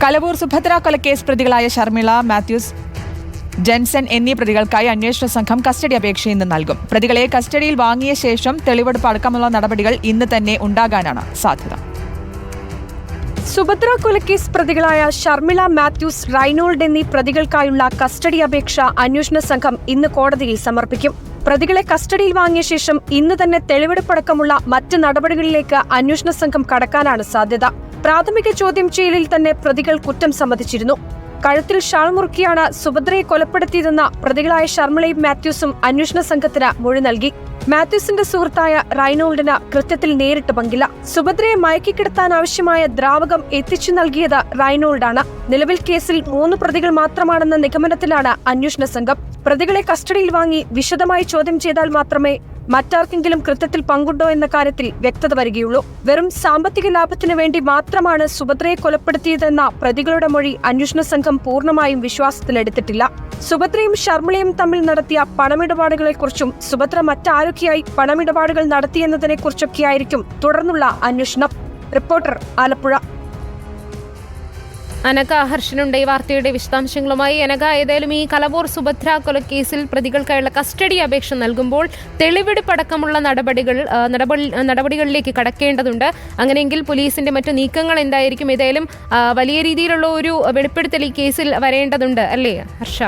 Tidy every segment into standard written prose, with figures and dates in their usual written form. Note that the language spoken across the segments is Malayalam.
കലവൂർ സുഭദ്ര കൊലക്കേസ് പ്രതികളായ ഷർമിള, മാത്യൂസ്, ജെൻസൺ എന്നീ പ്രതികൾക്കായി അന്വേഷണ സംഘം കസ്റ്റഡി അപേക്ഷ ഇന്ന് നൽകും. പ്രതികളെ കസ്റ്റഡിയിൽ വാങ്ങിയ ശേഷം തെളിവെടുപ്പ് അടക്കമുള്ള നടപടികൾ ഇന്ന് തന്നെ ഉണ്ടാകാനാണ് സാധ്യത. സുഭദ്ര കൊലക്കേസ് പ്രതികളായ ഷർമിള, മാത്യൂസ്, റൈനോൾഡ് എന്നീ പ്രതികൾക്കായുള്ള കസ്റ്റഡി അപേക്ഷ അന്വേഷണ സംഘം ഇന്ന് കോടതിയിൽ സമർപ്പിക്കും. പ്രതികളെ കസ്റ്റഡിയിൽ വാങ്ങിയ ശേഷം ഇന്ന് തന്നെ തെളിവെടുപ്പടക്കമുള്ള മറ്റ് നടപടികളിലേക്ക് അന്വേഷണ സംഘം കടക്കാനാണ് സാധ്യത. പ്രാഥമിക ചോദ്യം ചെയ്യലിൽ തന്നെ പ്രതികൾ കുറ്റം സമ്മതിച്ചിരുന്നു. കഴുത്തിൽ ഷാൾ മുറുക്കിയാണ് സുഭദ്രയെ കൊലപ്പെടുത്തിയതെന്ന പ്രതികളായ ഷർമിളയും മാത്യൂസും അന്വേഷണ സംഘത്തിന് മൊഴി നൽകി. മാത്യൂസിന്റെ സുഹൃത്തായ റൈനോൾഡിന് കൃത്യത്തിൽ നേരിട്ട് പങ്കില്ല. സുഭദ്രയെ മയക്കിക്കിടത്താൻ ആവശ്യമായ ദ്രാവകം എത്തിച്ചു നൽകിയത് റൈനോൾഡാണ്. നിലവിൽ കേസിൽ 3 പ്രതികൾ മാത്രമാണെന്ന നിഗമനത്തിലാണ് അന്വേഷണ സംഘം. പ്രതികളെ കസ്റ്റഡിയിൽ വാങ്ങി വിശദമായി ചോദ്യം ചെയ്താൽ മാത്രമേ മറ്റാർക്കെങ്കിലും കൃത്യത്തിൽ പങ്കുണ്ടോ എന്ന കാര്യത്തിൽ വ്യക്തത വരികയുള്ളൂ. വെറും സാമ്പത്തിക ലാഭത്തിനു വേണ്ടി മാത്രമാണ് സുഭദ്രയെ കൊലപ്പെടുത്തിയതെന്ന പ്രതികളുടെ മൊഴി അന്വേഷണ സംഘം പൂർണ്ണമായും വിശ്വാസത്തിലെടുത്തിട്ടില്ല. സുഭദ്രയും ഷർമിളയും തമ്മിൽ നടത്തിയ പണമിടപാടുകളെക്കുറിച്ചും സുഭദ്ര മറ്റാരൊക്കെയായി പണമിടപാടുകൾ നടത്തിയെന്നതിനെക്കുറിച്ചൊക്കെയായിരിക്കും തുടർന്നുള്ള അന്വേഷണം. റിപ്പോർട്ടർ, ആലപ്പുഴ. അനഘ ഹർഷനുണ്ട് ഈ വാർത്തയുടെ വിശദാംശങ്ങളുമായി. അനഘ, ഏതായാലും ഈ കലവൂർ സുഭദ്ര കൊലക്കേസിൽ പ്രതികൾക്കായുള്ള കസ്റ്റഡി അപേക്ഷ നൽകുമ്പോൾ തെളിവെടുപ്പടക്കമുള്ള നടപടികളിലേക്ക് കടക്കേണ്ടതുണ്ട്. അങ്ങനെയെങ്കിൽ പോലീസിന്റെ മറ്റു നീക്കങ്ങൾ എന്തായിരിക്കും? ഏതായാലും വലിയ രീതിയിലുള്ള ഒരു വെളിപ്പെടുത്തൽ ഈ കേസിൽ വരേണ്ടതുണ്ട് അല്ലേ ഹർഷ?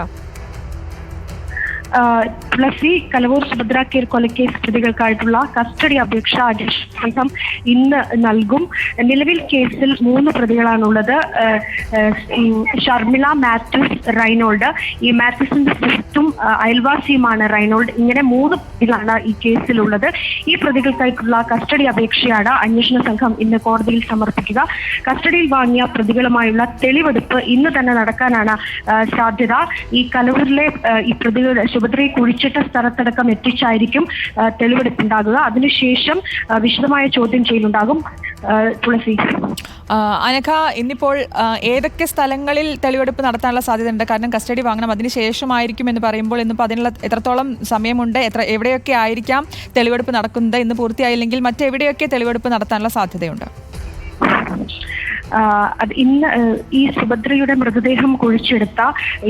തുളസി, കലവൂർ സുഭദ്ര കൊലക്കേസ് പ്രതികൾക്കായിട്ടുള്ള കസ്റ്റഡി അപേക്ഷ അന്വേഷണ സംഘം ഇന്ന് നൽകും. നിലവിൽ കേസിൽ 3 പ്രതികളാണുള്ളത്. ഷർമിള, മാത്യൂസ്, റൈനോൾഡ്. ഈ മാത്യൂസിന്റെ സുഹൃത്തും അയൽവാസിയുമാണ് റൈനോൾഡ്. ഇങ്ങനെ 3 പ്രതികളാണ് ഈ കേസിലുള്ളത്. ഈ പ്രതികൾക്കായിട്ടുള്ള കസ്റ്റഡി അപേക്ഷയാണ് അന്വേഷണ സംഘം ഇന്ന് കോടതിയിൽ സമർപ്പിക്കുക. കസ്റ്റഡിയിൽ വാങ്ങിയ പ്രതികളുമായുള്ള തെളിവെടുപ്പ് ഇന്ന് തന്നെ നടക്കാനാണ് സാധ്യത. ഈ കലവൂരിലെ ഈ പ്രതികൾ സുഭദ്രയെ കുഴിച്ചിട്ട സ്ഥലത്തടക്കം എത്തിച്ചായിരിക്കും തെളിവെടുപ്പുണ്ടാകുക. അതിനുശേഷം വിശദമായ ചോദ്യം ചെയ്യലുണ്ടാകും. തുളസി. അനഘ, ഇന്നിപ്പോൾ ഏതൊക്കെ സ്ഥലങ്ങളിൽ തെളിവെടുപ്പ് നടത്താനുള്ള സാധ്യതയുണ്ട്? കാരണം കസ്റ്റഡി വാങ്ങണം, അതിനുശേഷമായിരിക്കും എന്ന് പറയുമ്പോൾ ഇന്നിപ്പോൾ അതിനുള്ള എത്രത്തോളം സമയമുണ്ട്? എവിടെയൊക്കെ ആയിരിക്കാം തെളിവെടുപ്പ് നടക്കുന്നത്? ഇന്ന് പൂർത്തിയായില്ലെങ്കിൽ മറ്റെവിടെയൊക്കെ തെളിവെടുപ്പ് നടത്താനുള്ള സാധ്യതയുണ്ട്? ഇന്ന് ഈ സുഭദ്രയുടെ മൃതദേഹം കുഴിച്ചെടുത്ത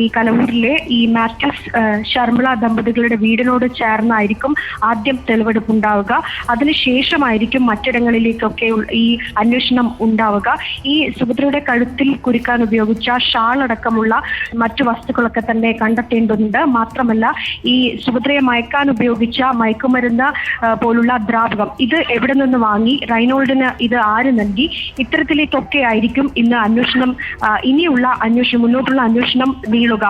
ഈ കലവൂരിലെ ഈ മാത്യൂസ്, ഷർമിള ദമ്പതികളുടെ വീടിനോട് ചേർന്നായിരിക്കും ആദ്യം തെളിവെടുപ്പ് ഉണ്ടാവുക. അതിനുശേഷമായിരിക്കും മറ്റിടങ്ങളിലേക്കൊക്കെ ഈ അന്വേഷണം ഉണ്ടാവുക. ഈ സുഭദ്രയുടെ കഴുത്തിൽ കുരുക്കാൻ ഉപയോഗിച്ച ഷാൾ അടക്കമുള്ള മറ്റു വസ്തുക്കളൊക്കെ തന്നെ കണ്ടെത്തേണ്ടതുണ്ട്. മാത്രമല്ല, ഈ സുഭദ്രയെ മയക്കാൻ ഉപയോഗിച്ച മയക്കുമരുന്ന് പോലുള്ള ദ്രാവകം ഇത് എവിടെ നിന്ന് വാങ്ങി, റൈനോൾഡിന് ഇത് ആര് നൽകി, ഇത്തരത്തിലേക്കൊക്കെ ആയിരിക്കും ഇന്ന് മുന്നോട്ടുള്ള അന്വേഷണം നീളുക.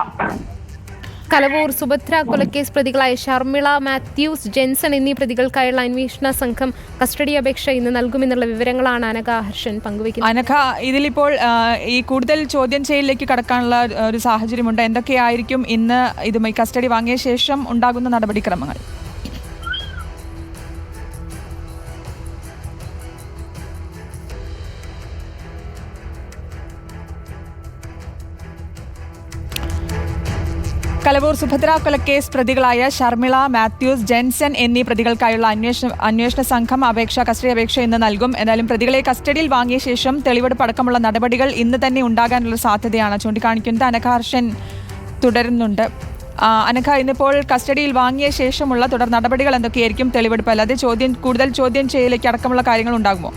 കലവൂർ സുഭദ്ര കൊലക്കേസ് പ്രതികളായ ഷർമിള, മാത്യൂസ്, ജെൻസൺ എന്നീ പ്രതികൾക്കായുള്ള അന്വേഷണ സംഘം കസ്റ്റഡി അപേക്ഷ ഇന്ന് നൽകുമെന്നുള്ള വിവരങ്ങളാണ് അനഘ ഹർഷൻ പങ്കുവയ്ക്കുന്നത്. അനഘ, ഇതിലിപ്പോൾ ഈ കൂടുതൽ ചോദ്യം ചെയ്യലിലേക്ക് കടക്കാനുള്ള ഒരു സാഹചര്യമുണ്ട്. എന്തൊക്കെയായിരിക്കും ഇന്ന് ഇതുമായി കസ്റ്റഡി വാങ്ങിയ ശേഷം ഉണ്ടാകുന്ന നടപടിക്രമങ്ങൾ? കലവൂർ സുഭദ്ര കൊലക്കേസ് പ്രതികളായ ഷർമിള, മാത്യൂസ്, ജെൻസൺ എന്നീ പ്രതികൾക്കായുള്ള അന്വേഷണ സംഘം കസ്റ്റഡി അപേക്ഷ ഇന്ന് നൽകും. എന്നാലും പ്രതികളെ കസ്റ്റഡിയിൽ വാങ്ങിയ ശേഷം തെളിവെടുപ്പ് അടക്കമുള്ള നടപടികൾ ഇന്ന് തന്നെ ഉണ്ടാകാനുള്ള സാധ്യതയാണ് ചൂണ്ടിക്കാണിക്കുന്നത്. അനഘ ഹർഷൻ തുടരുന്നുണ്ട്. അനഘ, ഇന്നിപ്പോൾ കസ്റ്റഡിയിൽ വാങ്ങിയ ശേഷമുള്ള തുടർ നടപടികൾ എന്തൊക്കെയായിരിക്കും? തെളിവെടുപ്പ് അല്ലാതെ കൂടുതൽ ചോദ്യം ചെയ്യലേക്ക് അടക്കമുള്ള കാര്യങ്ങൾ ഉണ്ടാകുമോ?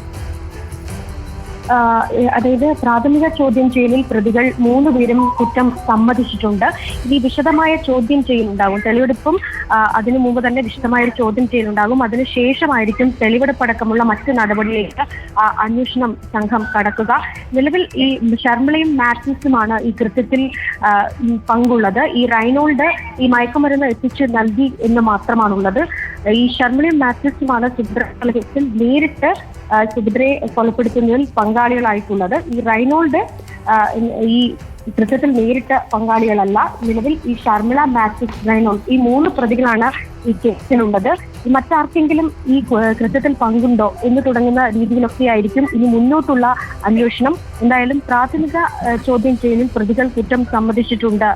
അതായത് പ്രാഥമിക ചോദ്യം ചെയ്യലിൽ പ്രതികൾ 3 പേരും കുറ്റം സമ്മതിച്ചിട്ടുണ്ട്. ഇനി വിശദമായ ചോദ്യം ചെയ്യലുണ്ടാകും. തെളിവെടുപ്പും അതിനു മുമ്പ് തന്നെ വിശദമായ ഒരു ചോദ്യം ചെയ്യലുണ്ടാകും. അതിനുശേഷമായിരിക്കും തെളിവെടുപ്പടക്കമുള്ള മറ്റ് നടപടിയിലേക്ക് അന്വേഷണം സംഘം കടക്കുക. നിലവിൽ ഈ ഷർമിളയും മാത്യൂസുമാണ് ഈ കൃത്യത്തിൽ പങ്കുള്ളത്. ഈ റൈനോൾഡ് ഈ മയക്കുമരുന്ന് എത്തിച്ച് നൽകി എന്ന് മാത്രമാണുള്ളത്. ഈ ഷർമിളയും മാത്യൂസുമാണ് സുഭദ്ര കൊലക്കേസിൽ നേരിട്ട് സുഭദ്രയെ കൊലപ്പെടുത്തുന്നതിൽ പങ്കാളികളായിട്ടുള്ളത്. ഈ റൈനോൾഡ് ഈ കൃത്യത്തിൽ നേരിട്ട് പങ്കാളികളല്ല. നിലവിൽ ഈ ഷർമിള, മാത്യൂസ്, റൈനോൾഡ് ഈ 3 പ്രതികളാണ് ഈ കേസിലുള്ളത്. മറ്റാർക്കെങ്കിലും ഈ കൃത്യത്തിൽ പങ്കുണ്ടോ എന്ന് തുടങ്ങുന്ന രീതിയിലൊക്കെ ആയിരിക്കും ഇനി മുന്നോട്ടുള്ള അന്വേഷണം. എന്തായാലും പ്രാഥമിക ചോദ്യം ചെയ്യലിൽ പ്രതികൾ കുറ്റം സമ്മതിച്ചിട്ടുണ്ട്.